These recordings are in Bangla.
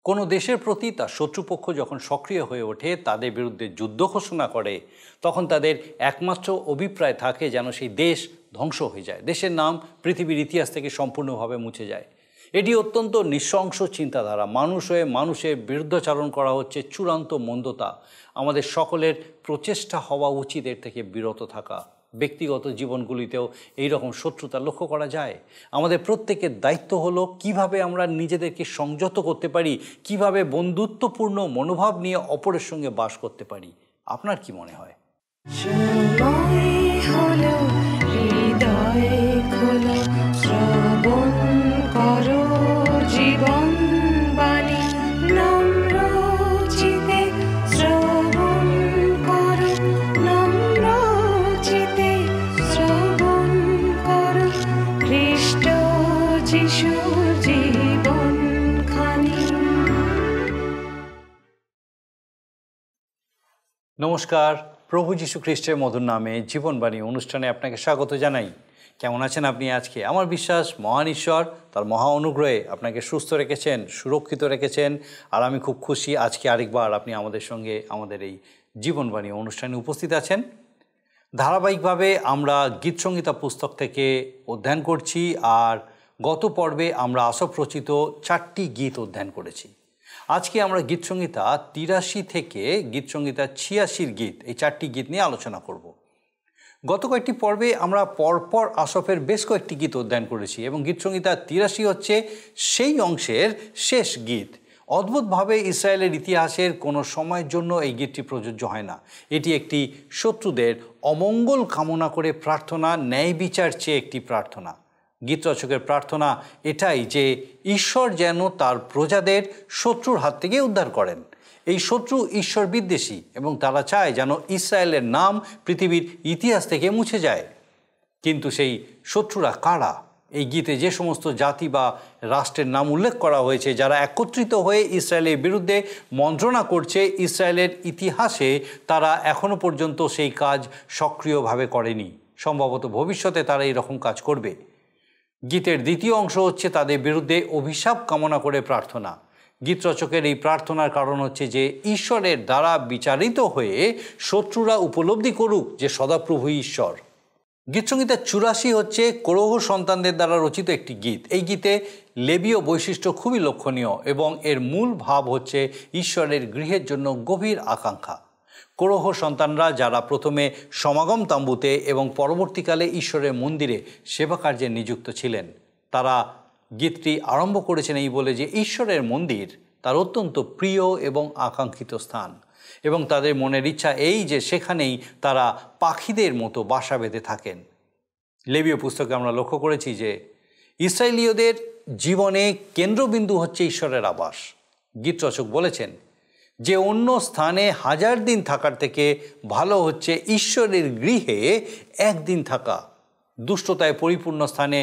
কোনো দেশের প্রতি তার শত্রুপক্ষ যখন সক্রিয় হয়ে ওঠে, তাদের বিরুদ্ধে যুদ্ধ ঘোষণা করে, তখন তাদের একমাত্র অভিপ্রায় থাকে যেন সেই দেশ ধ্বংস হয়ে যায়, দেশের নাম পৃথিবীর ইতিহাস থেকে সম্পূর্ণভাবে মুছে যায়। এটি অত্যন্ত নৃশংস চিন্তাধারা। মানুষ হয়ে মানুষের বিরুদ্ধাচরণ করা হচ্ছে চূড়ান্ত মন্দতা। আমাদের সকলের প্রচেষ্টা হওয়া উচিত এর থেকে বিরত থাকা। ব্যক্তিগত জীবনগুলিতেও এই রকম শত্রুতা লক্ষ্য করা যায়। আমাদের প্রত্যেকের দায়িত্ব হলো কিভাবে আমরা নিজেদেরকে সংযত করতে পারি, কিভাবে বন্ধুত্বপূর্ণ মনোভাব নিয়ে অপরের সঙ্গে বাস করতে পারি। আপনার কি মনে হয়? নমস্কার, প্রভু যীশু খ্রিস্টের মধুর নামে জীবনবাণী অনুষ্ঠানে আপনাকে স্বাগত জানাই। কেমন আছেন আপনি আজকে? আমার বিশ্বাস মহান ঈশ্বর তার মহা অনুগ্রহে আপনাকে সুস্থ রেখেছেন, সুরক্ষিত রেখেছেন। আর আমি খুব খুশি আজকে আরেকবার আপনি আমাদের সঙ্গে আমাদের এই জীবনবাণী অনুষ্ঠানে উপস্থিত আছেন। ধারাবাহিকভাবে আমরা গীতসংহিতা পুস্তক থেকে অধ্যয়ন করছি, আর গত পর্বে আমরা আসফ রচিত 4টি গীত অধ্যয়ন করেছি। আজকে আমরা গীতসংহিতা 83 থেকে গীতসংহিতা 86 গীত, এই 4টি গীত নিয়ে আলোচনা করব। গত কয়েকটি পর্বে আমরা পরপর আসফের বেশ কয়েকটি গীত অধ্যয়ন করেছি, এবং গীতসংহিতা 83 হচ্ছে সেই অংশের শেষ গীত। অদ্ভুতভাবে ইসরায়েলের ইতিহাসের কোনো সময়ের জন্য এই গীতটি প্রযোজ্য হয় না। এটি একটি শত্রুদের অমঙ্গল কামনা করে প্রার্থনা, ন্যায় বিচার চেয়ে একটি প্রার্থনা। গীতরচকের প্রার্থনা এটাই যে ঈশ্বর যেন তার প্রজাদের শত্রুর হাত থেকে উদ্ধার করেন। এই শত্রু ঈশ্বর বিদ্বেষী, এবং তারা চায় যেন ইসরায়েলের নাম পৃথিবীর ইতিহাস থেকে মুছে যায়। কিন্তু সেই শত্রুরা কারা? এই গীতে যে সমস্ত জাতি বা রাষ্ট্রের নাম উল্লেখ করা হয়েছে, যারা একত্রিত হয়ে ইসরায়েলের বিরুদ্ধে মন্ত্রণা করছে, ইসরায়েলের ইতিহাসে তারা এখনো পর্যন্ত সেই কাজ সক্রিয়ভাবে করেনি। সম্ভবত ভবিষ্যতে তারা এইরকম কাজ করবে। গীতের দ্বিতীয় অংশ হচ্ছে তাদের বিরুদ্ধে অভিশাপ কামনা করে প্রার্থনা। গীতরচকের এই প্রার্থনার কারণ হচ্ছে যে ঈশ্বরের দ্বারা বিচারিত হয়ে শত্রুরা উপলব্ধি করুক যে সদাপ্রভু ঈশ্বর। গীতসংহিতা 84 হচ্ছে কোরহ সন্তানদের দ্বারা রচিত একটি গীত। এই গীতে লেবীয় বৈশিষ্ট্য খুবই লক্ষণীয়, এবং এর মূল ভাব হচ্ছে ঈশ্বরের গৃহের জন্য গভীর আকাঙ্ক্ষা। কোরহ সন্তানরা যারা প্রথমে সমাগম তাম্বুতে এবং পরবর্তীকালে ঈশ্বরের মন্দিরে সেবা কার্যে নিযুক্ত ছিলেন, তারা গীতটি আরম্ভ করেছেন এই বলে যে ঈশ্বরের মন্দির তার অত্যন্ত প্রিয় এবং আকাঙ্ক্ষিত স্থান, এবং তাদের মনের ইচ্ছা এই যে সেখানেই তারা পাখিদের মতো বাসা বেঁধে থাকেন। লেবীয় পুস্তকে আমরা লক্ষ্য করেছি যে ইসরায়েলীয়দের জীবনে কেন্দ্রবিন্দু হচ্ছে ঈশ্বরের আবাস। গীতরচক বলেছেন যে অন্য স্থানে 1000 দিন থাকার থেকে ভালো হচ্ছে ঈশ্বরের গৃহে একদিন থাকা। দুষ্টতায় পরিপূর্ণ স্থানে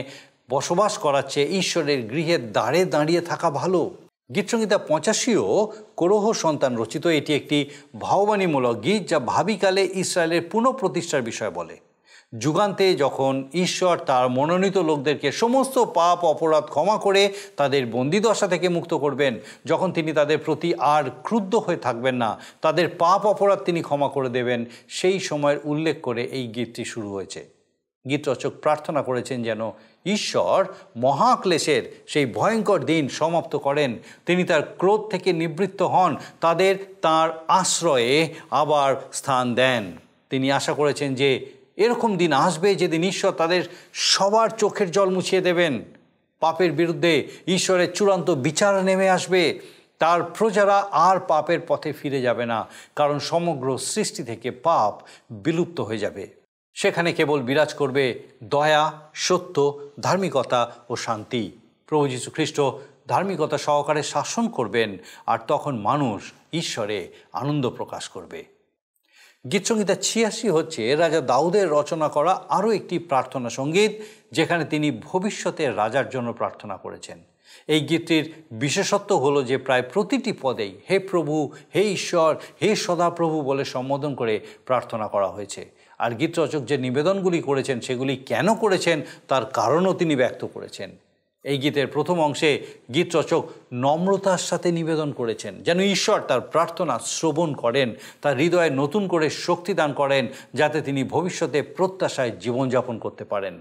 বসবাস করার চেয়ে ঈশ্বরের গৃহের দ্বারে দাঁড়িয়ে থাকা ভালো। গীতসংহিতা 85ও কোরহ সন্তান রচিত। এটি একটি ভাববাণীমূলক গীত যা ভাবিকালে ইসরায়েলের পুনঃপ্রতিষ্ঠার বিষয় বলে। যুগান্তে যখন ঈশ্বর তার মনোনীত লোকদেরকে সমস্ত পাপ অপরাধ ক্ষমা করে তাদের বন্দিদশা থেকে মুক্ত করবেন, যখন তিনি তাদের প্রতি আর ক্রুদ্ধ হয়ে থাকবেন না, তাদের পাপ অপরাধ তিনি ক্ষমা করে দেবেন, সেই সময়ের উল্লেখ করে এই গীতটি শুরু হয়েছে। গীতরচক প্রার্থনা করেছেন যেন ঈশ্বর মহাক্লেশের সেই ভয়ঙ্কর দিন সমাপ্ত করেন, তিনি তার ক্রোধ থেকে নিবৃত্ত হন, তাদের তার আশ্রয়ে আবার স্থান দেন। তিনি আশা করেছেন যে এরকম দিন আসবে যেদিন ঈশ্বর তাদের সবার চোখের জল মুছিয়ে দেবেন। পাপের বিরুদ্ধে ঈশ্বরের চূড়ান্ত বিচার নেমে আসবে। তার প্রজারা আর পাপের পথে ফিরে যাবে না, কারণ সমগ্র সৃষ্টি থেকে পাপ বিলুপ্ত হয়ে যাবে। সেখানে কেবল বিরাজ করবে দয়া, সত্য, ধার্মিকতা ও শান্তি। প্রভু যীশু খ্রিস্ট ধার্মিকতা সহকারে শাসন করবেন, আর তখন মানুষ ঈশ্বরে আনন্দ প্রকাশ করবে। গীতসংহিতা 86 হচ্ছে রাজা দাউদের রচনা করা আরও একটি প্রার্থনা সঙ্গীত, যেখানে তিনি ভবিষ্যতের রাজার জন্য প্রার্থনা করেছেন। এই গীতটির বিশেষত্ব হলো যে প্রায় প্রতিটি পদেই হে প্রভু, হে ঈশ্বর, হে সদাপ্রভু বলে সম্বোধন করে প্রার্থনা করা হয়েছে। আর গীতরচক যে নিবেদনগুলি করেছেন সেগুলি কেন করেছেন তার কারণও তিনি ব্যক্ত করেছেন। এই গীতের প্রথম অংশে গীতরচক নম্রতার সাথে নিবেদন করেছেন যেন ঈশ্বর তার প্রার্থনা শ্রবণ করেন, তার হৃদয়ে নতুন করে শক্তি দান করেন, যাতে তিনি ভবিষ্যতে প্রত্যাশায় জীবনযাপন করতে পারেন।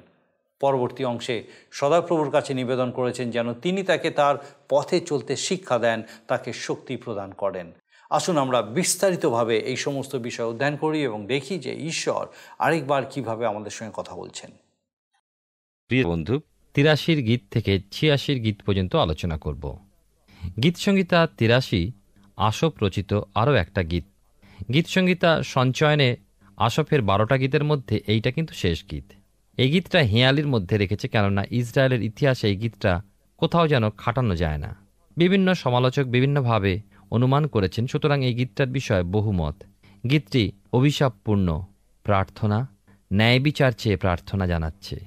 পরবর্তী অংশে সদাপ্রভুর কাছে নিবেদন করেছেন যেন তিনি তাকে তার পথে চলতে শিক্ষা দেন, তাকে শক্তি প্রদান করেন। আসুন আমরা বিস্তারিতভাবে এই সমস্ত বিষয় অধ্যয়ন করি এবং দেখি যে ঈশ্বর আরেকবার কিভাবে আমাদের সঙ্গে কথা বলছেন। প্রিয় বন্ধু, ৮৩ গীত থেকে ৮৬ গীত পর্যন্ত আলোচনা করব। গীতসংহিতা ৮৩ আসফ রচিত আরও একটা গীত। গীতসংহিতা সঞ্চয়নে আসফের ১২টা গীতের মধ্যে এইটা কিন্তু শেষ গীত। এই গীতটা হেঁয়ালির মধ্যে রেখেছে, কেননা ইসরায়েলের ইতিহাসে এই গীতটা কোথাও যেন খাটানো যায় না। বিভিন্ন সমালোচক বিভিন্নভাবে অনুমান করেছেন, সুতরাং এই গীতটার বিষয়ে বহুমত। গীতটি অভিশাপপূর্ণ প্রার্থনা, ন্যায় বিচার চেয়ে প্রার্থনা জানাচ্ছে।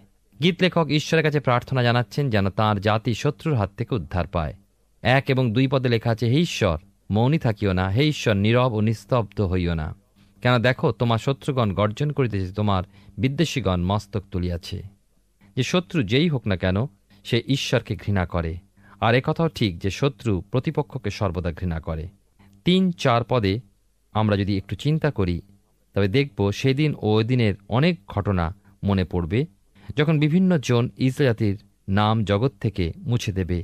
গীত লেখক ঈশ্বরের কাছে প্রার্থনা জানাচ্ছেন যেন তাঁর জাতি শত্রুর হাত থেকে উদ্ধার পায়। ১ এবং ২ পদে লেখা আছে, হে ঈশ্বর মৌনী থাকিও না, হে ঈশ্বর নীরব ও নিস্তব্ধ হইও না, কেন দেখো তোমার শত্রুগণ গর্জন করিতেছে, তোমার বিদ্বেষীগণ মস্তক তুলিয়াছে। যে শত্রু যেই হোক না কেন সে ঈশ্বরকে ঘৃণা করে, আর একথাও ঠিক যে শত্রু প্রতিপক্ষকে সর্বদা ঘৃণা করে। ৩-৪ পদে আমরা যদি একটু চিন্তা করি তবে দেখব সেদিন ও দিনের অনেক ঘটনা মনে পড়বে, যখন বিভিন্ন জন ইসরায়েল জাতির নাম জগৎ থেকে মুছে দেবে,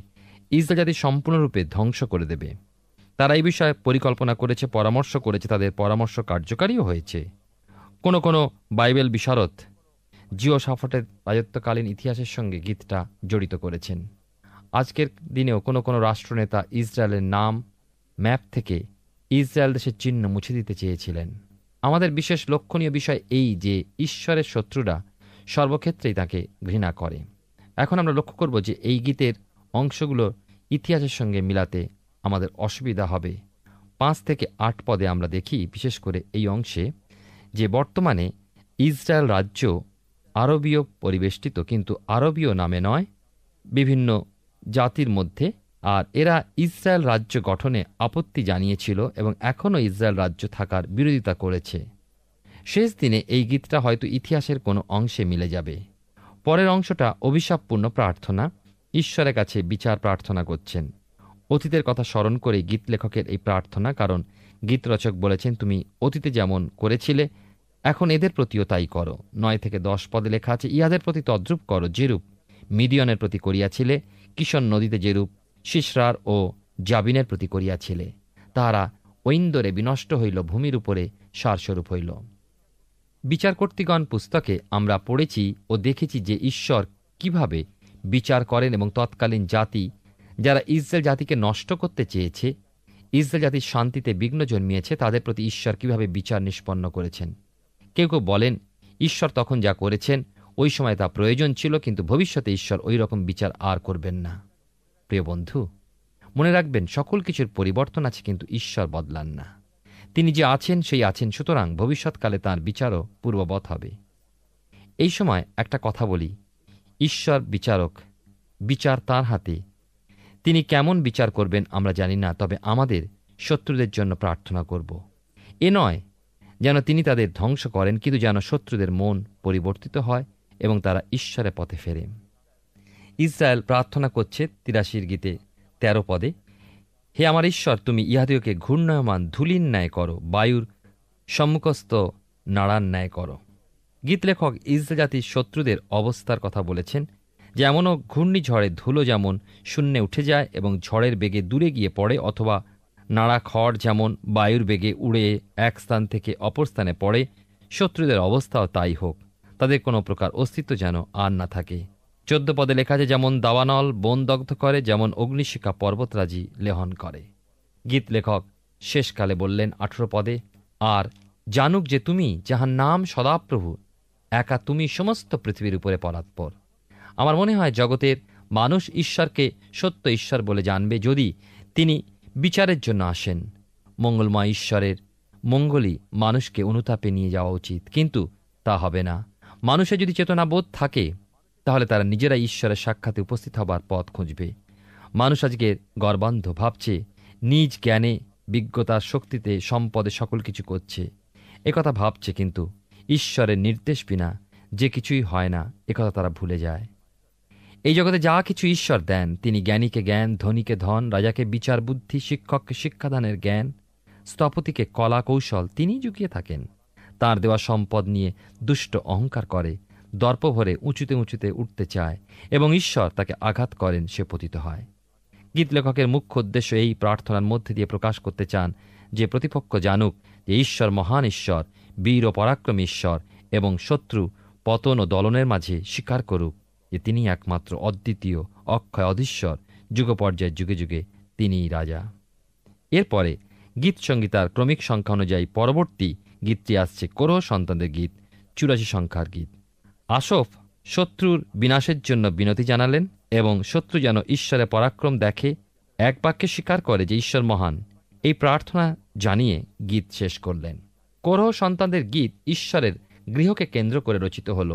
ইসরায়েল জাতি সম্পূর্ণরূপে ধ্বংস করে দেবে। তারা এই বিষয়ে পরিকল্পনা করেছে, পরামর্শ করেছে, তাদের পরামর্শ কার্যকারীও হয়েছে। কোনো কোনো বাইবেল বিশারদ জিওশাফাটের রাজত্বকালীন ইতিহাসের সঙ্গে গীতটা জড়িত করেছেন। আজকের দিনেও কোনো কোনো রাষ্ট্রনেতা ইসরায়েলের নাম ম্যাপ থেকে ইসরায়েল দেশের চিহ্ন মুছে দিতে চেয়েছিলেন। আমাদের বিশেষ লক্ষণীয় বিষয় এই যে ঈশ্বরের শত্রুরা সর্বক্ষেত্রেই তাকে ঘৃণা করে। এখন আমরা লক্ষ্য করব যে এই গীতের অংশগুলো ইতিহাসের সঙ্গে মিলাতে আমাদের অসুবিধা হবে। ৫-৮ পদে আমরা দেখি বিশেষ করে এই অংশে যে বর্তমানে ইসরায়েল রাজ্য আরবীয় পরিবেষ্টিত, কিন্তু আরবীয় নামে নয়, বিভিন্ন জাতির মধ্যে। আর এরা ইসরায়েল রাজ্য গঠনে আপত্তি জানিয়েছিল এবং এখনও ইসরায়েল রাজ্য থাকার বিরোধিতা করেছে। শেষ দিনে এই গীতটা হয়তো ইতিহাসের কোনো অংশে মিলে যাবে। পরের অংশটা অভিশাপপূর্ণ প্রার্থনা, ঈশ্বরের কাছে বিচার প্রার্থনা করছেন। অতীতের কথা স্মরণ করে গীত লেখকের এই প্রার্থনা, কারণ গীত রচক বলেছেন তুমি অতীতে যেমন করেছিলে এখন এদের প্রতিও তাই করো। ৯-১০ পদে লেখা আছে, ইহাদের প্রতি তদ্রূপ করো যেরূপ মিডিয়নের প্রতি করিয়াছিলে, কিশন নদীতে যেরূপ সিসরার ও জাবিনের প্রতি করিয়াছিলে, তাহারা ঐন্দরে বিনষ্ট হইল, ভূমির উপরে সারস্বরূপ হইল। বিচারকর্তৃগণ পুস্তকে আমরা পড়েছি ও দেখেছি যে ঈশ্বর কিভাবে বিচার করেন এবং তৎকালীন জাতি যারা ইসরায়েল জাতিকে নষ্ট করতে চেয়েছে, ইসরায়েল জাতির শান্তিতে বিঘ্ন জন্মিয়েছে, তাদের প্রতি ঈশ্বর কিভাবে বিচার নিষ্পন্ন করেছেন। কেউ কেউ বলেন ঈশ্বর তখন যা করেছেন ওই সময় তা প্রয়োজন ছিল, কিন্তু ভবিষ্যতে ঈশ্বর ওই রকম বিচার আর করবেন না। প্রিয় বন্ধু, মনে রাখবেন সকল কিছুর পরিবর্তন আছে, কিন্তু ঈশ্বর বদলান না। তিনি যে আছেন সেই আছেন, সুতরাং ভবিষ্যৎকালে তাঁর বিচারও পূর্ববৎ হবে। এই সময় একটা কথা বলি, ঈশ্বর বিচারক, বিচার তাঁর হাতে। তিনি কেমন বিচার করবেন আমরা জানি না, তবে আমাদের শত্রুদের জন্য প্রার্থনা করব। এ নয় যেন তিনি তাদের ধ্বংস করেন, কিন্তু যেন শত্রুদের মন পরিবর্তিত হয় এবং তারা ঈশ্বরের পথে ফেরে। ইসরায়েল প্রার্থনা করছে ৮৩ গীতে ১৩ পদে, হে আমার ঈশ্বর তুমি ইহাদিওকে ঘূর্ণায়মান ধূলির ন্যায় করো, বায়ুর সম্মুখস্থ নাড়ার ন্যায় করো। গীত লেখক ইসরায়েল জাতির শত্রুদের অবস্থার কথা বলেছেন, যেমনও ঘূর্ণিঝড়ে ধুলো যেমন শূন্যে উঠে যায় এবং ঝড়ের বেগে দূরে গিয়ে পড়ে, অথবা নাড়া খড় যেমন বায়ুর বেগে উড়ে এক স্থান থেকে অপর স্থানে পড়ে, শত্রুদের অবস্থাও তাই হোক, তাদের কোনো প্রকার অস্তিত্ব যেন আর না থাকে। ১৪ পদে লেখা আছে, যেমন দাবানল বন দগ্ধ করে, যেমন অগ্নিশিখা পর্বতরাজি লেহন করে। গীত লেখক শেষকালে বললেন ১৮ পদে, আর জানুক যে তুমি যাহার নাম সদাপ্রভু, একা তুমি সমস্ত পৃথিবীর উপরে পরাৎপর। আমার মনে হয় জগতের মানুষ ঈশ্বরকে সত্য ঈশ্বর বলে জানবে যদি তিনি বিচারের জন্য আসেন। মঙ্গলময় ঈশ্বরের মঙ্গলই মানুষকে অনুতাপে নিয়ে যাওয়া উচিত, কিন্তু তা হবে না। মানুষের যদি চেতনাবোধ থাকে তাহলে তারা নিজেরাই ঈশ্বরের সাক্ষাতে উপস্থিত হবার পথ খুঁজবে। মানুষ আজকে গর্বান্ধ, ভাবছে নিজ জ্ঞানে, বিজ্ঞতার শক্তিতে, সম্পদে সকল কিছু করছে, একথা ভাবছে, কিন্তু ঈশ্বরের নির্দেশ বিনা যে কিছুই হয় না একথা তারা ভুলে যায়। এই জগতে যা কিছু ঈশ্বর দেন, তিনি জ্ঞানীকে জ্ঞান, ধনীকে ধন, রাজাকে বিচার বুদ্ধি, শিক্ষককে শিক্ষাদানের জ্ঞান, স্থপতিকে কলা কৌশল তিনিই জুগিয়ে থাকেন। তাঁর দেওয়া সম্পদ নিয়ে দুষ্ট অহংকার করে, দর্প ভরে উঁচুতে উঁচুতে উঠতে চায়, এবং ঈশ্বর তাকে আঘাত করেন, সে পতিত হয়। গীত লেখকের মুখ্য উদ্দেশ্য এই প্রার্থনার মধ্যে দিয়ে প্রকাশ করতে চান যে প্রতিপক্ষ জানুক যে ঈশ্বর মহান ঈশ্বর, বীর ও পরাক্রমী ঈশ্বর, এবং শত্রু পতন ও দলনের মাঝে স্বীকার করুক যে তিনি একমাত্র অদ্বিতীয়, অক্ষয়, অধীশ্বর, যুগপর্যায়ে যুগে যুগে তিনিই রাজা। এরপরে গীত সংগীতার ক্রমিক সংখ্যা অনুযায়ী পরবর্তী গীতটি আসছে কোরহ সন্তানদের গীত, 84 সংখ্যার গীত। আসফ শত্রুর বিনাশের জন্য বিনতি জানালেন, এবং শত্রু যেন ঈশ্বরের পরাক্রম দেখে, এক বাক্যে স্বীকার করে যে ঈশ্বর মহান, এই প্রার্থনা জানিয়ে গীত শেষ করলেন। কোরহ সন্তানদের গীত ঈশ্বরের গৃহকে কেন্দ্র করে রচিত হল।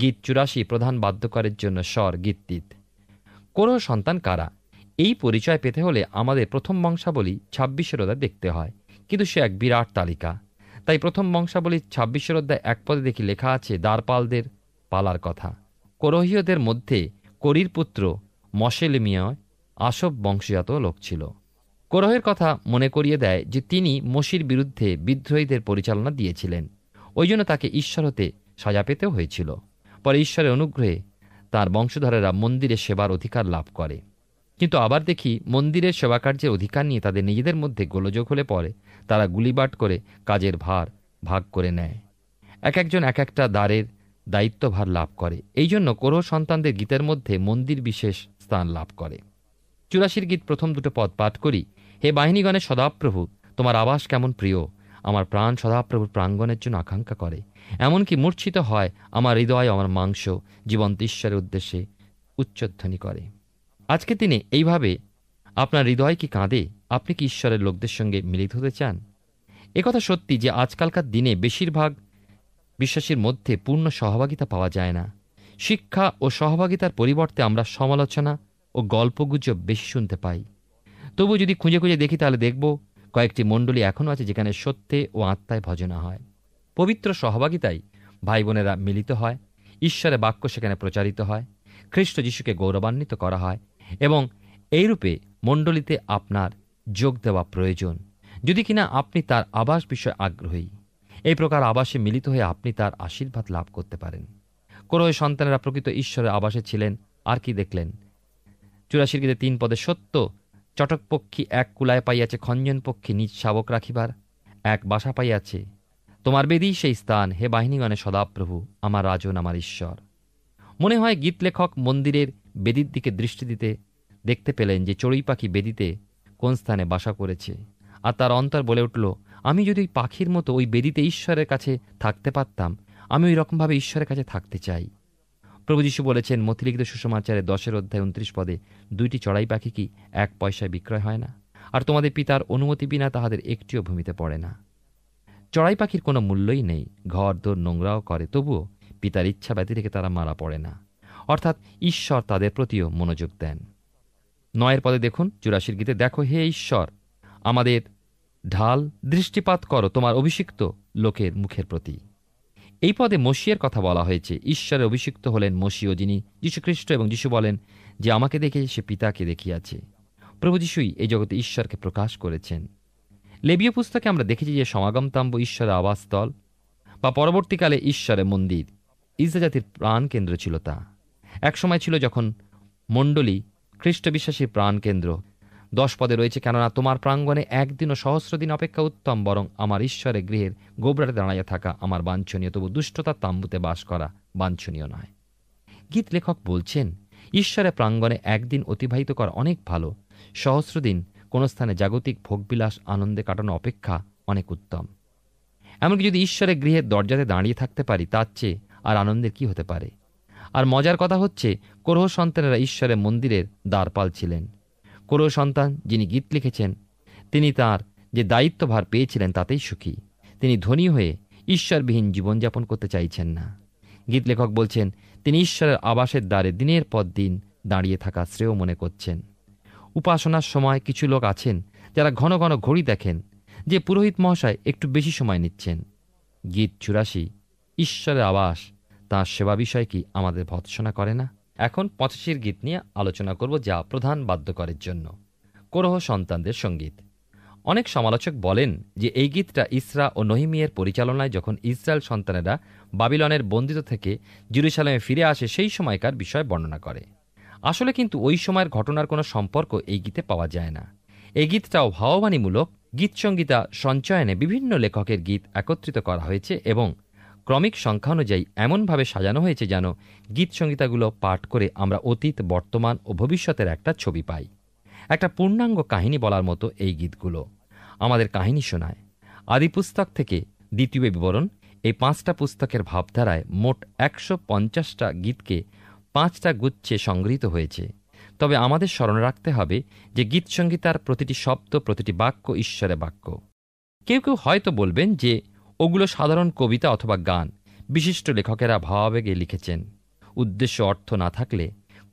গীত 84 প্রধান বাদ্যকরের জন্য স্বর গীতটিত। কোরহ সন্তান কারা, এই পরিচয় পেতে হলে আমাদের প্রথম বংশাবলী 26 অধ্যায় দেখতে হয়, কিন্তু সে এক বিরাট তালিকা। তাই প্রথম বংশাবলী 26 অধ্যায় 1 পদে দেখি লেখা আছে দ্বারপালদের পালার কথা। কোরহীয়দের মধ্যে করির পুত্র মশেলেমিয় আসব বংশজাত লোক ছিল। কোরহের কথা মনে করিয়ে দেয় যে তিনি মসির বিরুদ্ধে বিদ্রোহীদের পরিচালনা দিয়েছিলেন, ওই জন্য তাকে ঈশ্বর হতে সাজা পেতেও হয়েছিল। পরে ঈশ্বরের অনুগ্রহে তাঁর বংশধরেরা মন্দিরে সেবার অধিকার লাভ করে, কিন্তু আবার দেখি মন্দিরের সেবাকার্যের অধিকার নিয়ে তাদের নিজেদের মধ্যে গোলযোগ হলে পরে তারা গুলিবাট করে কাজের ভার ভাগ করে নেয়। এক একজন এক একটা দ্বারের দায়িত্বভার লাভ করে। এই জন্য কোরহ সন্তানদের গীতের মধ্যে মন্দির বিশেষ স্থান লাভ করে। 84 গীত প্রথম দুটো পদ পাঠ করি। হে বাহিনীগণের সদাপ্রভু, তোমার আবাস কেমন প্রিয়, আমার প্রাণ সদাপ্রভুর প্রাঙ্গণের জন্য আকাঙ্ক্ষা করে। এমনকি মূর্ছিত হয় আমার হৃদয়, আমার মাংস জীবন্ত ঈশ্বরের উদ্দেশ্যে উচ্চধ্বনি করে। আজকে দিনে এইভাবে আপনার হৃদয় কি কাঁদে? আপনি কি ঈশ্বরের লোকদের সঙ্গে মিলিত হতে চান? একথা সত্যি যে আজকালকার দিনে বেশিরভাগ বিশ্বাসীর মধ্যে পূর্ণ সহভাগিতা পাওয়া যায় না। শিক্ষা ও সহভাগিতার পরিবর্তে আমরা সমালোচনা ও গল্পগুজব বেশি শুনতে পাই। তবু যদি খুঁজে খুঁজে দেখি তাহলে দেখব কয়েকটি মণ্ডলী এখনও আছে যেখানে সত্যে ও আত্মায় ভজনা হয়। পবিত্র সহভাগিতায় ভাই বোনেরা মিলিত হয়, ঈশ্বরের বাক্য সেখানে প্রচারিত হয়, খ্রিস্ট যিশুকে গৌরবান্বিত করা হয়, এবং এইরূপে মণ্ডলীতে আপনার যোগ দেওয়া প্রয়োজন, যদি কিনা আপনি তার আবাস বিষয়ে আগ্রহী। এই প্রকার আবাসে মিলিত হয়ে আপনি তার আশীর্বাদ লাভ করতে পারেন। কোরহ সন্তানেরা প্রকৃত ঈশ্বরের আবাসে ছিলেন। আর কি দেখলেন? 84 গীতে 3 পদে সত্য চটক পক্ষী এক কুলায় পাইয়াছে, খঞ্জন পক্ষী নিজ শাবক রাখিবার এক বাসা পাইয়াছে। তোমার বেদী সেই স্থান, হে বাহিনীগণে সদাপ্রভু, আমার রাজন, আমার ঈশ্বর। মনে হয় গীত লেখক মন্দিরের বেদির দিকে দৃষ্টি দিতে দেখতে পেলেন যে চড়ুই পাখি বেদিতে কোন স্থানে বাসা করেছে, আর তার অন্তর বলে উঠল, আমি যদি ওই পাখির মতো ওই বেদিতে ঈশ্বরের কাছে থাকতে পারতাম, আমি ওই রকমভাবে ঈশ্বরের কাছে থাকতে চাই। প্রভু যীশু বলেছেন মথিলিখিত সুসমাচারে 10 অধ্যায় 29 পদে, 2টি চড়াই পাখি কি 1 পয়সায় বিক্রয় হয় না? আর তোমাদের পিতার অনুমতি বিনা তাহাদের একটিও ভূমিতে পড়ে না। চড়াই পাখির কোনো মূল্যই নেই, ঘর দোর নোংরাও করে, তবুও পিতার ইচ্ছা ব্যতি রেখে তারা মারা পড়ে না। অর্থাৎ ঈশ্বর তাদের প্রতিও মনোযোগ দেন। 9 পদে দেখুন 84 গীতে, দেখো হে ঈশ্বর আমাদের ঢাল, দৃষ্টিপাত করো তোমার অভিষিক্ত লোকের মুখের প্রতি। এই পদে মসিয়ের কথা বলা হয়েছে। ঈশ্বরের অভিষিক্ত হলেন মসিহ, যিনি যীশুখ্রিস্ট, এবং যীশু বলেন যে আমাকে দেখে সে পিতাকে দেখিয়াছে। প্রভু যীশুই এই জগতে ঈশ্বরকে প্রকাশ করেছেন। লেবীয় পুস্তকে আমরা দেখেছি যে সমাগম তাম্বু ঈশ্বরের আবাসস্থল বা পরবর্তীকালে ঈশ্বরের মন্দির ইসরায়েল জাতির প্রাণ কেন্দ্র ছিল। তা এক সময় ছিল যখন মণ্ডলী খ্রিস্ট বিশ্বাসীর প্রাণ কেন্দ্র। 10 পদে রয়েছে, কেননা তোমার প্রাঙ্গণে একদিন ও সহস্র দিন অপেক্ষা উত্তম, বরং আমার ঈশ্বরের গৃহের গোবরাটে দাঁড়াইয়া থাকা আমার বাঞ্ছনীয়, তবু দুষ্টতার তাম্বুতে বাস করা বাঞ্ছনীয় নয়। গীত লেখক বলছেন ঈশ্বরের প্রাঙ্গণে একদিন অতিবাহিত করা অনেক ভালো, সহস্র দিন কোন স্থানে জাগতিক ভোগবিলাস আনন্দে কাটানো অপেক্ষা অনেক উত্তম। এমনকি যদি ঈশ্বরের গৃহের দরজাতে দাঁড়িয়ে থাকতে পারি, তার চেয়ে আর আনন্দের কি হতে পারে? আর মজার কথা হচ্ছে, কোরহ সন্তানেরা ঈশ্বরের মন্দিরের দ্বারপাল ছিলেন। কোরহ সন্তান যিনি গীত লিখেছেন, তিনি তার যে দায়িত্বভার পেয়েছিলেন তাতেই সুখী। তিনি ধনী হয়ে ঈশ্বরবিহীন জীবনযাপন করতে চাইছেন না। গীত লেখক বলছেন তিনি ঈশ্বরের আবাসের দ্বারে দিনের পর দিন দাঁড়িয়ে থাকা শ্রেয় মনে করছেন। উপাসনার সময় কিছু লোক আছেন যারা ঘন ঘন ঘড়ি দেখেন যে পুরোহিত মহাশয় একটু বেশি সময় নিচ্ছেন। গীত 84 ঈশ্বরের আবাস, তাঁর সেবা বিষয় কি আমাদের ভৎসনা করে না? এখন 85 গীত নিয়ে আলোচনা করব, যা প্রধান বাদ্যকরের জন্য। কোরহ সন্তানদের সঙ্গীত। অনেক সমালোচক বলেন যে এই গীতটা ইসরা ও নহিমিয়ের পরিচালনায় যখন ইসরায়েল সন্তানেরা বাবিলনের বন্দিত থেকে জেরুজালেমে ফিরে আসে সেই সময়কার বিষয় বর্ণনা করে। আসলে কিন্তু ওই সময়ের ঘটনার কোনো সম্পর্ক এই গীতে পাওয়া যায় না। এই গীতটাও ভাববাণীমূলক। গীতসংগীতা সঞ্চয়নে বিভিন্ন লেখকের গীত একত্রিত করা হয়েছে এবং ক্রমিক সংখ্যা অনুযায়ী এমনভাবে সাজানো হয়েছে যেন গীতসংগীতাগুলো পাঠ করে আমরা অতীত, বর্তমান ও ভবিষ্যতের একটা ছবি পাই। একটা পূর্ণাঙ্গ কাহিনী বলার মতো এই গীতগুলো আমাদের কাহিনী শোনায়। আদি পুস্তক থেকে দ্বিতীয় বিবরণ, এই 5টা পুস্তকের ভাবধারায় মোট 150টা গীতকে 5টা গুচ্ছে সংগৃহীত হয়েছে। তবে আমাদের স্মরণ রাখতে হবে যে গীতসংগীতার প্রতিটি শব্দ, প্রতিটি বাক্য ঈশ্বরের বাক্য। কেউ কেউ হয়তো বলবেন যে ওগুলো সাধারণ কবিতা অথবা গান, বিশিষ্ট লেখকেরা ভাবাবেগে লিখেছেন। উদ্দেশ্য অর্থ না থাকলে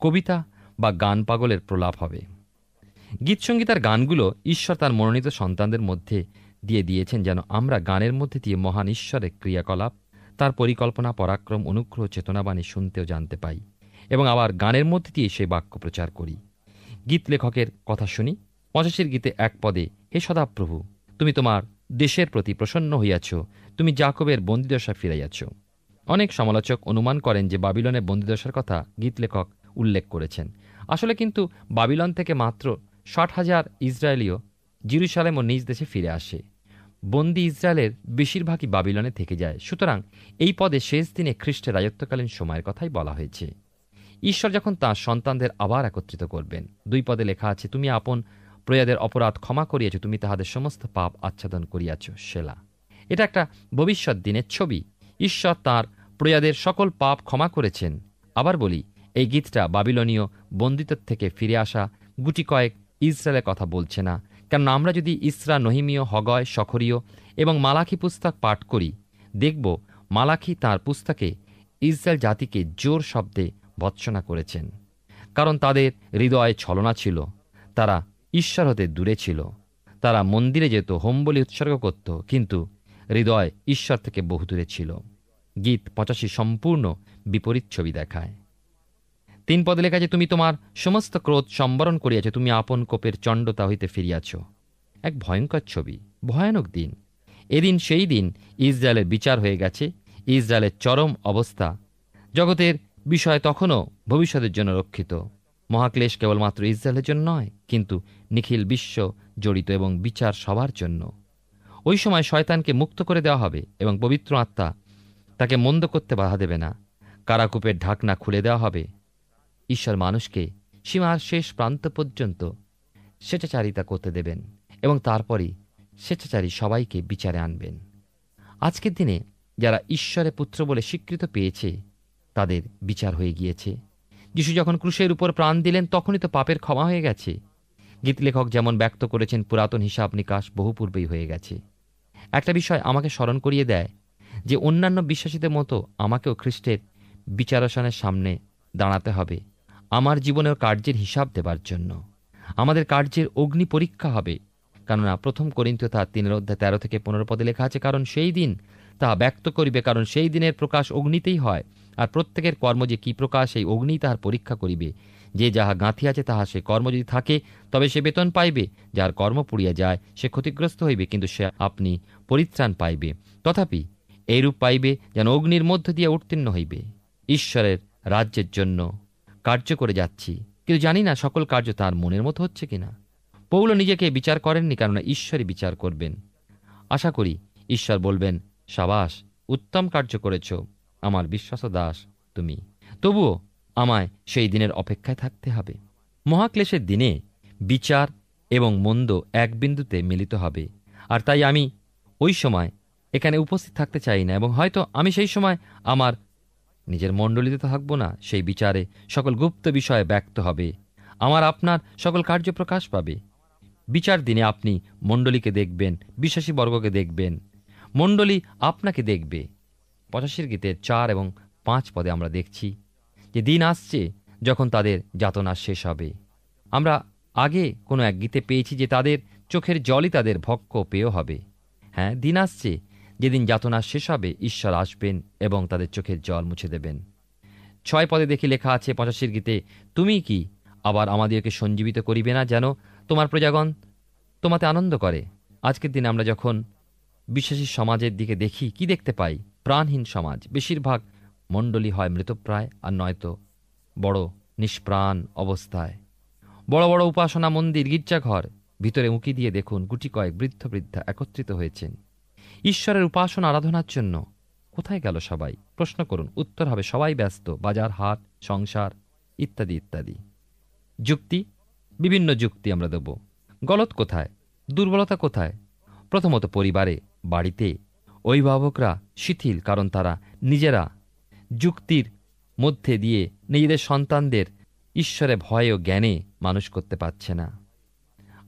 কবিতা বা গান পাগলের প্রলাপ হবে। গীতসংগীতার গানগুলো ঈশ্বর তার মনোনীত সন্তানদের মধ্যে দিয়ে দিয়েছেন যেন আমরা গানের মধ্যে দিয়ে মহান ঈশ্বরের ক্রিয়াকলাপ, তার পরিকল্পনা, পরাক্রম, অনুগ্রহ, চেতনাবাণী শুনতেও জানতে পাই এবং আবার গানের মধ্যে দিয়ে সেই বাক্য প্রচার করি। গীত লেখকের কথা শুনি। 85 গীতে এক পদে, হে সদাপ্রভু, তুমি তোমার দেশের প্রতি প্রসন্ন হইয়াছ, তুমি যাকবের বন্দিদশা ফিরাইয়াছ। অনেক সমালোচক অনুমান করেন যে বাবিলনের বন্দিদশার কথা গীত লেখক উল্লেখ করেছেন। আসলে কিন্তু বাবিলন থেকে মাত্র 60,000 ইসরায়েলীয় জেরুজালেম ও নিজ দেশে ফিরে আসে। বন্দি ইসরায়েলের বেশিরভাগই বাবিলনে থেকে যায়। সুতরাং এই পদে শেষ দিনে খ্রিস্টের রাজত্বকালীন সময়ের কথাই বলা হয়েছে। ঈশ্বর যখন তাঁর সন্তানদের আবার একত্রিত করবেন, 2 পদে লেখা আছে, তুমি আপন প্রজাদের অপরাধ ক্ষমা করিয়াছ, তুমি তাহাদের সমস্ত পাপ আচ্ছাদন করিয়াছ। সেলা। এটা একটা ভবিষ্যৎ দিনের ছবি। ঈশ্বর তাঁর প্রজাদের সকল পাপ ক্ষমা করেছেন। আবার বলি, এই গীতটা বাবিলনীয় বন্দিত্ব থেকে ফিরে আসা গুটি কয়েক ইসরায়েলের কথা বলছে না। কারণ আমরা যদি ইসরা, নহিমীয়, হগয়, সখরীয় এবং মালাখী পুস্তক পাঠ করি, দেখব মালাখী তাঁর পুস্তকে ইসরায়েল জাতিকে জোর শব্দে ভৎসনা করেছেন। কারণ তাদের হৃদয়ে ছলনা ছিল, তারা ঈশ্বর হতে দূরে ছিল। তারা মন্দিরে যেত, হোমবলি উৎসর্গ করত, কিন্তু হৃদয় ঈশ্বর থেকে বহু দূরে ছিল। গীত 85 সম্পূর্ণ বিপরীত ছবি দেখায়। 3 পদে লেখা আছে, তুমি তোমার সমস্ত ক্রোধ সম্বরণ করিয়াছ, তুমি আপন কোপের চণ্ডতা হইতে ফিরিয়াছ। এক ভয়ঙ্কর ছবি, ভয়ানক দিন। এদিন সেই দিন ইসরায়েলের বিচার হয়ে গেছে। ইসরায়েলের চরম অবস্থা। জগতের বিষয় তখনও ভবিষ্যতের জন্য রক্ষিত। মহাক্লেশ কেবলমাত্র ইসরায়েলের জন্য নয়, কিন্তু নিখিল বিশ্ব জড়িত এবং বিচার সবার জন্য। ওই সময় শয়তানকে মুক্ত করে দেওয়া হবে এবং পবিত্র আত্মা তাকে মন্দ করতে বাধা দেবে না। কারাকূপের ঢাকনা খুলে দেওয়া হবে। ঈশ্বর মানুষকে সীমার শেষ প্রান্ত পর্যন্ত স্বেচ্ছাচারিতা করতে দেবেন এবং তারপরই স্বেচ্ছাচারী সবাইকে বিচারে আনবেন। আজকের দিনে যারা ঈশ্বরের পুত্র বলে স্বীকৃত পেয়েছে, তাদের বিচার হয়ে গিয়েছে। যিশু যখন ক্রুশের উপর প্রাণ দিলেন, তখনই তো পাপের ক্ষমা হয়ে গেছে। গীতলেখক যেমন ব্যক্ত করেছেন, পুরাতন হিসাব নিকাশ বহু পূর্বেই হয়ে গেছে। একটা বিষয় আমাকে স্মরণ করিয়ে দেয় যে অন্যান্য বিশ্বাসীদের মতো আমাকেও খ্রিস্টের বিচারাসনের সামনে দাঁড়াতে হবে আমার জীবনের কার্যের হিসাব দেবার জন্য। আমাদের কার্যের অগ্নি পরীক্ষা হবে। কেননা 1 কোরিন্থীয় তার 3:13-15 পদে লেখা আছে, কারণ সেই দিন তাহা ব্যক্ত করিবে, কারণ সেই দিনের প্রকাশ অগ্নিতেই হয়। আর প্রত্যেকের কর্ম যে কি প্রকাশ, এই অগ্নিই তাহার পরীক্ষা করিবে। যে যাহা গাঁথিয়াছে তাহা সে কর্ম যদি থাকে, তবে সে বেতন পাইবে। যার কর্ম পুড়িয়া যায়, সে ক্ষতিগ্রস্ত হইবে, কিন্তু সে আপনি পরিত্রাণ পাইবে। তথাপি এইরূপ পাইবে যেন অগ্নির মধ্য দিয়ে উত্তীর্ণ হইবে। ঈশ্বরের রাজ্যের জন্য কার্য করে যাচ্ছি, কিন্তু জানি না সকল কার্য তার মনের মতো হচ্ছে কিনা। পৌল নিজেকে বিচার করেননি, কেননা ঈশ্বরই বিচার করবেন। আশা করি ঈশ্বর বলবেন, সাবাস, উত্তম কার্য করেছ আমার বিশ্বাস দাস তুমি। তবুও আমায় সেই দিনের অপেক্ষায় থাকতে হবে। মহাক্লেশের দিনে বিচার এবং মন্দ এক বিন্দুতে মিলিত হবে। আর তাই আমি ওই সময় এখানে উপস্থিত থাকতে চাই না, এবং হয়তো আমি সেই সময় আমার নিজের মণ্ডলীতে থাকবো না। সেই বিচারে সকল গুপ্ত বিষয়ে ব্যক্ত হবে। আমার আপনার সকল কার্য প্রকাশ পাবে। বিচার দিনে আপনি মণ্ডলীকে দেখবেন, বিশ্বাসী বর্গকে দেখবেন, মণ্ডলী আপনাকে দেখবে। 85 গীতের 4 এবং 5 পদে আমরা দেখছি যে দিন আসছে যখন তাদের যাতনা শেষ হবে। আমরা আগে কোনো এক গীতে পেয়েছি যে তাদের চোখের জলই তাদের ভক্ষ পেয় হবে। হ্যাঁ, দিন আসছে যেদিন যাতনা শেষ হবে, ঈশ্বর আসবেন এবং তাদের চোখের জল মুছে দেবেন। 6 পদে দেখি লেখা আছে 85 গীতে, তুমি কি আবার আমাদেরকে সঞ্জীবিত করিবে না, যেন তোমার প্রজাগণ তোমাতে আনন্দ করে। আজকের দিনে আমরা যখন বিশ্বাসী সমাজের দিকে দেখি, কি দেখতে পাই? প্রাণহীন সমাজ। বেশিরভাগ মণ্ডলী হয় মৃতপ্রায়, আর নয়তো বড় নিষ্প্রাণ অবস্থায়। বড় বড় উপাসনা মন্দির, গির্জাঘর, ভিতরে উঁকি দিয়ে দেখুন গুটি কয়েক বৃদ্ধ বৃদ্ধা একত্রিত হয়েছেন ঈশ্বরের উপাসনা আরাধনার জন্য। কোথায় গেল সবাই? প্রশ্ন করুন, উত্তর হবে সবাই ব্যস্ত, বাজার হাট, সংসার ইত্যাদি ইত্যাদি। যুক্তি, বিভিন্ন যুক্তি আমরা দেব। গলত কোথায়? দুর্বলতা কোথায়? প্রথমত পরিবারে, বাড়িতে অভিভাবকরা শিথিল, কারণ তারা নিজেরা যুক্তির মধ্যে দিয়ে নিজেদের সন্তানদের ঈশ্বরে ভয় ও জ্ঞানে মানুষ করতে পারছে না।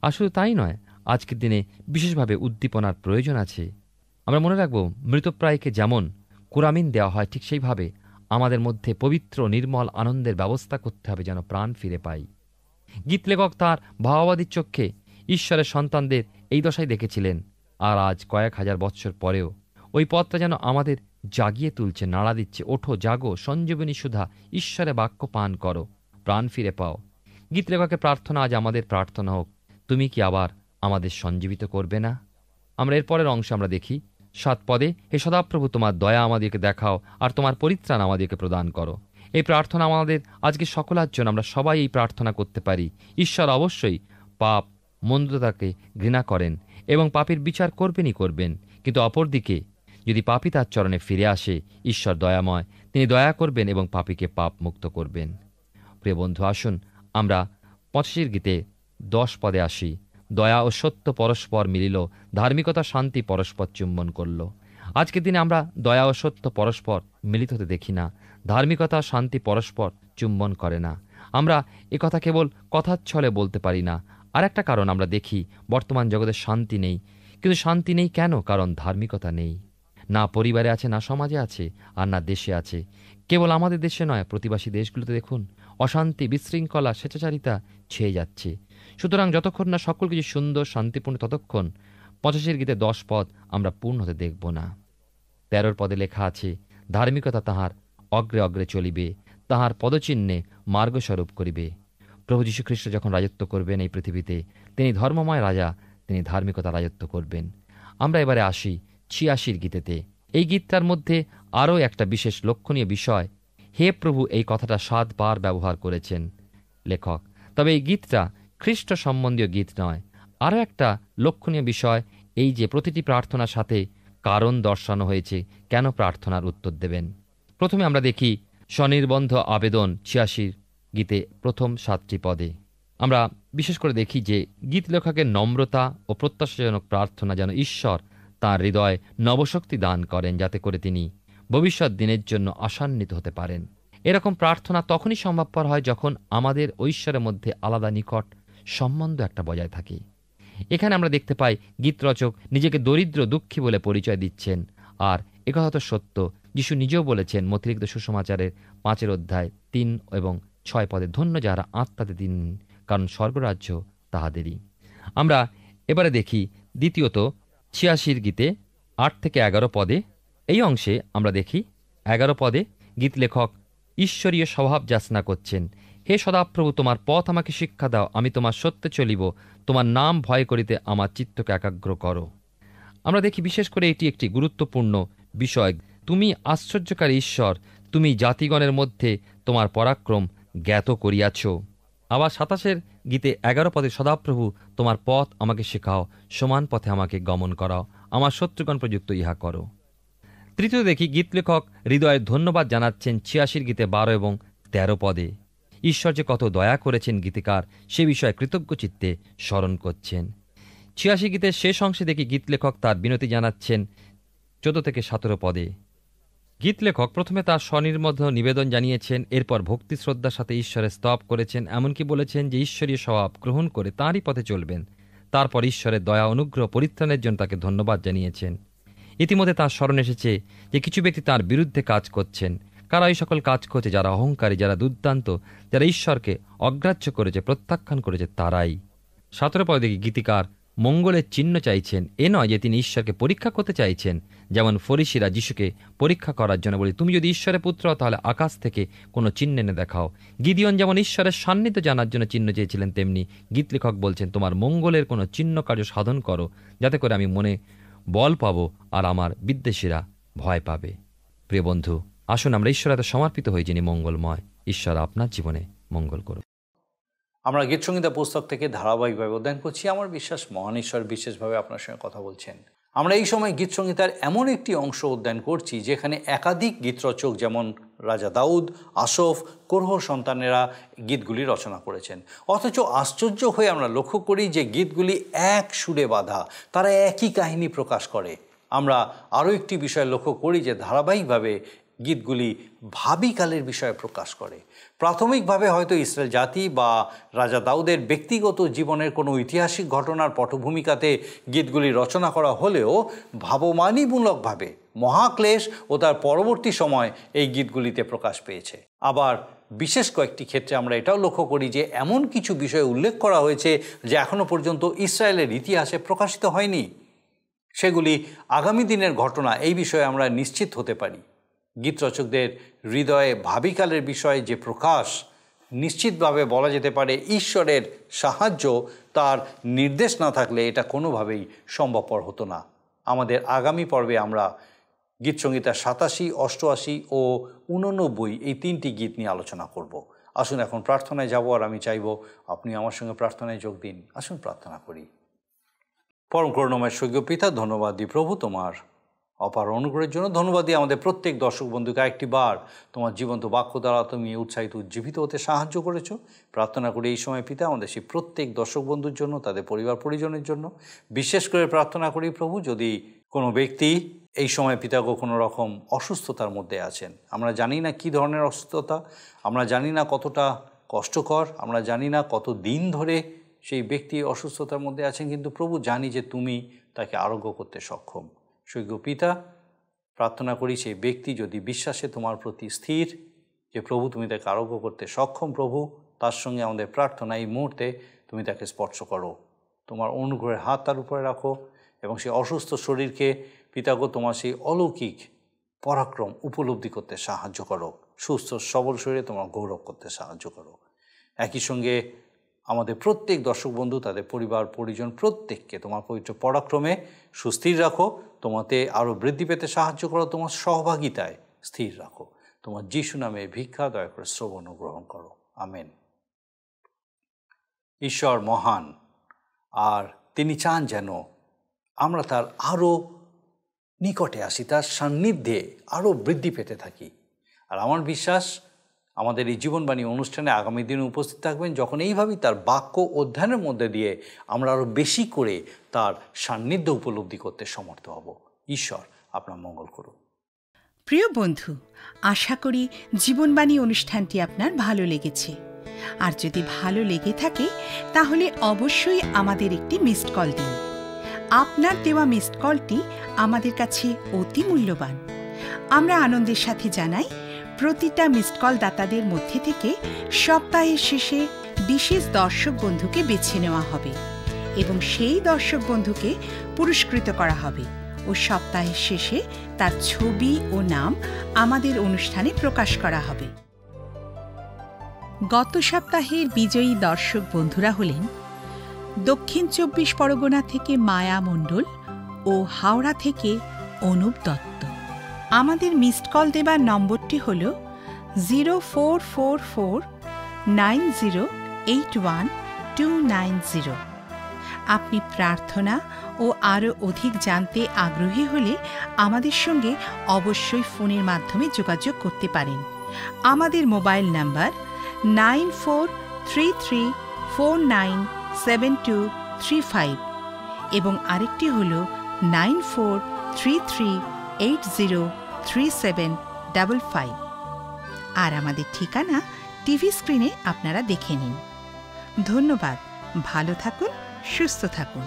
আর শুধু তাই নয়, আজকের দিনে বিশেষভাবে উদ্দীপনার প্রয়োজন আছে। আমরা মনে রাখব, মৃতপ্রায়কে যেমন কুরামিন দেওয়া হয়, ঠিক সেইভাবে আমাদের মধ্যে পবিত্র নির্মল আনন্দের ব্যবস্থা করতে হবে, যেন প্রাণ ফিরে পাই। গীত লেখক তাঁর ভাবাবাদীর চক্ষে ঈশ্বরের সন্তানদের এই দশায় দেখেছিলেন, আর আজ কয়েক হাজার বৎসর পরেও ওই পথটা যেন আমাদের জাগিয়ে তুলছে, নাড়া দিচ্ছে। ওঠো, জাগো, সঞ্জীবনী সুধা ঈশ্বরে বাক্য পান করো, প্রাণ ফিরে পাও। গীত লেখকের প্রার্থনা আজ আমাদের প্রার্থনা হোক, তুমি কি আবার আমাদের সঞ্জীবিত করবে না? আমরা এরপরের অংশে আমরা দেখি 7 পদে, হে সদাপ্রভু, তোমার দয়া আমাদেরকে দেখাও, আর তোমার পরিত্রাণ আমাদেরকে প্রদান করো। এই প্রার্থনা আমাদের আজকে সকলের জন্য, আমরা সবাই এই প্রার্থনা করতে পারি। ঈশ্বর অবশ্যই পাপ, মন্দতাকে ঘৃণা করেন এবং পাপের বিচার করবেনই করবেন, কিন্তু অপরদিকে যদি পাপী তার চরণে ফিরে আসে, ঈশ্বর দয়াময়, তিনি দয়া করবেন এবং পাপীকে পাপ মুক্ত করবেন। প্রিয় বন্ধু, আসুন আমরা 85 গীতে 10 পদে আসি। দয়া ও সত্য পরস্পর মিলিল, ধার্মিকতা শান্তি পরস্পর চুম্বন করল। আজকের দিনে আমরা দয়া ও সত্য পরস্পর মিলিত হতে দেখি না, ধার্মিকতা শান্তি পরস্পর চুম্বন করে না। আমরা কথা কেবল কথার ছলে বলতে পারি না। আর একটা কারণ আমরা দেখি, বর্তমান জগতে শান্তি নেই। কিন্তু শান্তি নেই কেন? কারণ ধার্মিকতা নেই। না পরিবারে আছে, না সমাজে আছে, আর না দেশে আছে। কেবল আমাদের দেশে নয়, প্রতিবেশী দেশগুলোতে দেখুন, অশান্তি, বিশৃঙ্খলা, স্বেচ্ছাচারিতা ছেয়ে যাচ্ছে। সুতরাং যতক্ষণ না সকল কিছু সুন্দর শান্তিপূর্ণ, ততক্ষণ 85 গীতে 10 পদ আমরা পূর্ণ হতে দেখব না। 13 পদে লেখা আছে, ধার্মিকতা তাহার অগ্রে অগ্রে চলিবে, তাহার পদচিহ্নে মার্গস্বরূপ করিবে। প্রভু যীশু খ্রিস্ট যখন রাজত্ব করবেন এই পৃথিবীতে, তিনি ধর্মময় রাজা, তিনি ধার্মিকতা রাজত্ব করবেন। আমরা এবারে আসি 86 গীতেতে। এই গীতটার মধ্যে আরও একটা বিশেষ লক্ষণীয় বিষয়, হে প্রভু, এই কথাটা 7 বার ব্যবহার করেছেন লেখক। তবে এই গীতটা খ্রিস্ট সম্বন্ধীয় গীত নয়। আরও একটা লক্ষণীয় বিষয়, এই যে প্রতিটি প্রার্থনার সাথে কারণ দর্শানো হয়েছে, কেন প্রার্থনার উত্তর দেবেন। প্রথমে আমরা দেখি স্বনির্বন্ধ আবেদন 86 গীতে প্রথম 7টি পদে। আমরা বিশেষ করে দেখি যে গীত লেখকের নম্রতা ও প্রত্যাশাজনক প্রার্থনা, যেন ঈশ্বর তাঁর হৃদয়ে নবশক্তি দান করেন, যাতে করে তিনি ভবিষ্যৎ দিনের জন্য আশান্বিত হতে পারেন। এরকম প্রার্থনা তখনই সম্ভবপর হয় যখন আমাদের ঐশ্বরের মধ্যে আলাদা নিকট সম্বন্ধ একটা বজায় থাকে। এখানে আমরা দেখতে পাই গীতরচক নিজেকে দরিদ্র দুঃখী বলে পরিচয় দিচ্ছেন। আর একথা তো সত্য, যিশু নিজেও বলেছেন মথিলিখিত সুসমাচারের 5 অধ্যায় 3 এবং 6 পদে, ধন্য যারা আত্মাতে দিন, কারণ স্বর্গরাজ্য তাহাদেরই। আমরা এবারে দেখি দ্বিতীয়ত 86 গীতে 8 থেকে 11 পদে। এই অংশে আমরা দেখি 11 পদে গীত লেখক ঈশ্বরীয় স্বভাব যাচনা করছেন। হে সদাপ্রভু, তোমার পথ আমাকে শিক্ষা দাও, আমি তোমার সত্যে চলিব, তোমার নাম ভয় করিতে আমার চিত্তকে একাগ্র করো। আমরা দেখি বিশেষ করে এটি একটি গুরুত্বপূর্ণ বিষয়। তুমি আশ্চর্যকারী ঈশ্বর, তুমি জাতিগণের মধ্যে তোমার পরাক্রম জ্ঞাত করিয়াছ। আবার 27 গীতে 11 পদে, সদাপ্রভু, তোমার পথ আমাকে শেখাও, সমান পথে আমাকে গমন করাও, আমার শত্রুগণ প্রযুক্ত ইহা করো। তৃতীয় দেখি গীত লেখক হৃদয়ে ধন্যবাদ জানাচ্ছেন 86 গীতে 12 এবং 13 পদে। ঈশ্বর যে কত দয়া করেছেন গীতিকার সে বিষয়ে কৃতজ্ঞ চিত্তে স্মরণ করছেন। 86 গীতের শেষ অংশে দেখি গীত লেখক তার বিনতি জানাচ্ছেন 14 থেকে 17 পদে। গীত লেখক প্রথমে তার স্বনির্বন্ধ নিবেদন জানিয়েছেন, এরপর ভক্তি শ্রদ্ধার সাথে ঈশ্বরের স্তব করেছেন, এমনকি বলেছেন যে ঈশ্বরীয় স্বভাব গ্রহণ করে তাঁরই পথে চলবেন। তারপর ঈশ্বরের দয়া অনুগ্রহ পরিত্রাণের জন্য তাকে ধন্যবাদ জানিয়েছেন। ইতিমধ্যে তাঁর স্মরণ এসেছে যে কিছু ব্যক্তি তাঁর বিরুদ্ধে কাজ করছেন। কারা এই সকল কাজ করছে? যারা অহংকারী, যারা দুর্দান্ত, যারা ঈশ্বরকে অগ্রাহ্য করেছে, প্রত্যাখ্যান করেছে, তারাই। 17 পদে দেখি গীতিকার মঙ্গলের চিহ্ন চাইছেন এ নয় যে তিনি ঈশ্বরকে পরীক্ষা করতে চাইছেন। যেমন ফরিসিরা যিশুকে পরীক্ষা করার জন্য বলি, তুমি যদি ঈশ্বরের পুত্র হও তাহলে আকাশ থেকে কোনো চিহ্ন এনে দেখাও। গিদিয়ন যেমন ঈশ্বরের সান্নিধ্য জানার জন্য চিহ্ন চেয়েছিলেন, তেমনি গীত লেখক বলছেন তোমার মঙ্গলের কোনো চিহ্ন কার্য সাধন করো, যাতে করে আমি মনে বল পাবো আর আমার বিদ্বেষীরা ভয় পাবে। প্রিয় বন্ধু, আসুন আমরা ঈশ্বর এত সমর্পিত হই যিনি মঙ্গলময়। ঈশ্বর আপনার জীবনে মঙ্গল করুন। আমরা গীতসংহিতা পুস্তক থেকে ধারাবাহিকভাবে অধ্যয়ন করছি। আমার বিশ্বাস মহান ঈশ্বর বিশেষভাবে আপনার সঙ্গে কথা বলছেন। আমরা এই সময় গীতসংহিতার এমন একটি অংশ অধ্যয়ন করছি যেখানে একাধিক গীতরচক যেমন রাজা দাউদ, আসফ, কোরহ সন্তানেরা গীতগুলি রচনা করেছেন। অথচ আশ্চর্য হয়ে আমরা লক্ষ্য করি যে গীতগুলি এক সুরে বাঁধা, তারা একই কাহিনী প্রকাশ করে। আমরা আরও একটি বিষয় লক্ষ্য করি যে ধারাবাহিকভাবে গীতগুলি ভাবিকালের বিষয়ে প্রকাশ করে। প্রাথমিকভাবে হয়তো ইসরায়েল জাতি বা রাজা দাউদের ব্যক্তিগত জীবনের কোনো ঐতিহাসিক ঘটনার পটভূমিকাতে গীতগুলি রচনা করা হলেও ভাবমানীমূলকভাবে মহাক্লেশ ও তার পরবর্তী সময় এই গীতগুলিতে প্রকাশ পেয়েছে। আবার বিশেষ কয়েকটি ক্ষেত্রে আমরা এটাও লক্ষ্য করি যে এমন কিছু বিষয় উল্লেখ করা হয়েছে যা এখনও পর্যন্ত ইসরায়েলের ইতিহাসে প্রকাশিত হয়নি। সেগুলি আগামী দিনের ঘটনা, এই বিষয়ে আমরা নিশ্চিত হতে পারি। গীতরচকদের হৃদয়ে ভাবিকালের বিষয়ে যে প্রকাশ, নিশ্চিতভাবে বলা যেতে পারে ঈশ্বরের সাহায্য, তার নির্দেশ না থাকলে এটা কোনোভাবেই সম্ভবপর হতো না। আমাদের আগামী পর্বে আমরা গীতসংহিতা 87, 88 ও 89 এই 3টি গীত নিয়ে আলোচনা করব। আসুন এখন প্রার্থনায় যাব, আর আমি চাইব আপনি আমার সঙ্গে প্রার্থনায় যোগ দিন। আসুন প্রার্থনা করি। পরম করুণাময় স্বর্গীয় পিতা, ধন্যবাদ দিই প্রভু তোমার অপার অনুগ্রহের জন্য। ধন্যবাদ দিই আমাদের প্রত্যেক দর্শক বন্ধুকে একটি বার তোমার জীবন্ত বাক্য দ্বারা তুমি উৎসাহিত উজ্জীবিত হতে সাহায্য করেছো। প্রার্থনা করি এই সময় পিতা আমাদের সেই প্রত্যেক দর্শক বন্ধুর জন্য, তাদের পরিবার পরিজনের জন্য। বিশেষ করে প্রার্থনা করি প্রভু, যদি কোনো ব্যক্তি এই সময় পিতাগো কোনো রকম অসুস্থতার মধ্যে আছেন, আমরা জানি না কী ধরনের অসুস্থতা, আমরা জানি না কতটা কষ্টকর, আমরা জানি না কত দিন ধরে সেই ব্যক্তি অসুস্থতার মধ্যে আছেন, কিন্তু প্রভু জানি যে তুমি তাকে আরোগ্য করতে সক্ষম। স্বর্গীয় পিতা, প্রার্থনা করি সেই ব্যক্তি যদি বিশ্বাসে তোমার প্রতি স্থির, যে প্রভু তুমি তাকে আরোগ্য করতে সক্ষম। প্রভু, তার সঙ্গে আমাদের প্রার্থনা এই মুহূর্তে তুমি তাকে স্পর্শ করো, তোমার অনুগ্রহের হাত তার উপরে রাখো এবং সেই অসুস্থ শরীরকে পিতাগো তোমার সেই অলৌকিক পরাক্রম উপলব্ধি করতে সাহায্য করো। সুস্থ সবল শরীরে তোমার গৌরব করতে সাহায্য করো। একই সঙ্গে আমাদের প্রত্যেক দর্শক বন্ধু, তাদের পরিবার পরিজন প্রত্যেককে তোমার পবিত্র পরাক্রমে সুস্থির রাখো, তোমাতে আরও বৃদ্ধি পেতে সাহায্য করো, তোমার সহভাগিতায় স্থির রাখো। তোমার যিশু নামে ভিক্ষা দয়া করে শ্রবণ ও গ্রহণ করো। আমেন। ঈশ্বর মহান, আর তিনি চান যেন আমরা তার আরও নিকটে আসি, তার সান্নিধ্যে আরও বৃদ্ধি পেতে থাকি। আর আমার বিশ্বাস আমাদের এই জীবনবাণী অনুষ্ঠানে আগামী দিনে উপস্থিত থাকবেন, যখন এইভাবেই তার বাক্য অধ্যয়নের মধ্যে দিয়ে আমরা আরও বেশি করে তার সান্নিধ্য উপলব্ধি করতে সমর্থ হব। ঈশ্বর আপনার মঙ্গল করুন। প্রিয় বন্ধু, আশা করি জীবনবাণী অনুষ্ঠানটি আপনার ভালো লেগেছে। আর যদি ভালো লেগে থাকে তাহলে অবশ্যই আমাদের একটি মিসড কল দিন। আপনার দেওয়া মিসড কলটি আমাদের কাছে অতি মূল্যবান। আমরা আনন্দের সাথে জানাই, প্রতিটা মিসড কল দাতাদের মধ্যে থেকে সপ্তাহের শেষে বিশেষ দর্শক বন্ধুকে বেছে নেওয়া হবে এবং সেই দর্শক বন্ধুকে পুরস্কৃত করা হবে ও সপ্তাহের শেষে তার ছবি ও নাম আমাদের অনুষ্ঠানে প্রকাশ করা হবে। গত সপ্তাহের বিজয়ী দর্শক বন্ধুরা হলেন দক্ষিণ 24 পরগনা থেকে মায়া মণ্ডল ও হাওড়া থেকে অনুপ দত্ত। আমাদের মিসড কল দেবার নম্বরটি হল 04449081 আপনি প্রার্থনা ও আরও অধিক জানতে আগ্রহী হলে আমাদের সঙ্গে অবশ্যই ফোনের মাধ্যমে যোগাযোগ করতে পারেন। আমাদের মোবাইল নাম্বার 9433497235 এবং আরেকটি হল 9433803755। আর আমাদের ঠিকানা টিভি স্ক্রিনে আপনারা দেখে নিন। ধন্যবাদ। ভালো থাকুন, সুস্থ থাকুন।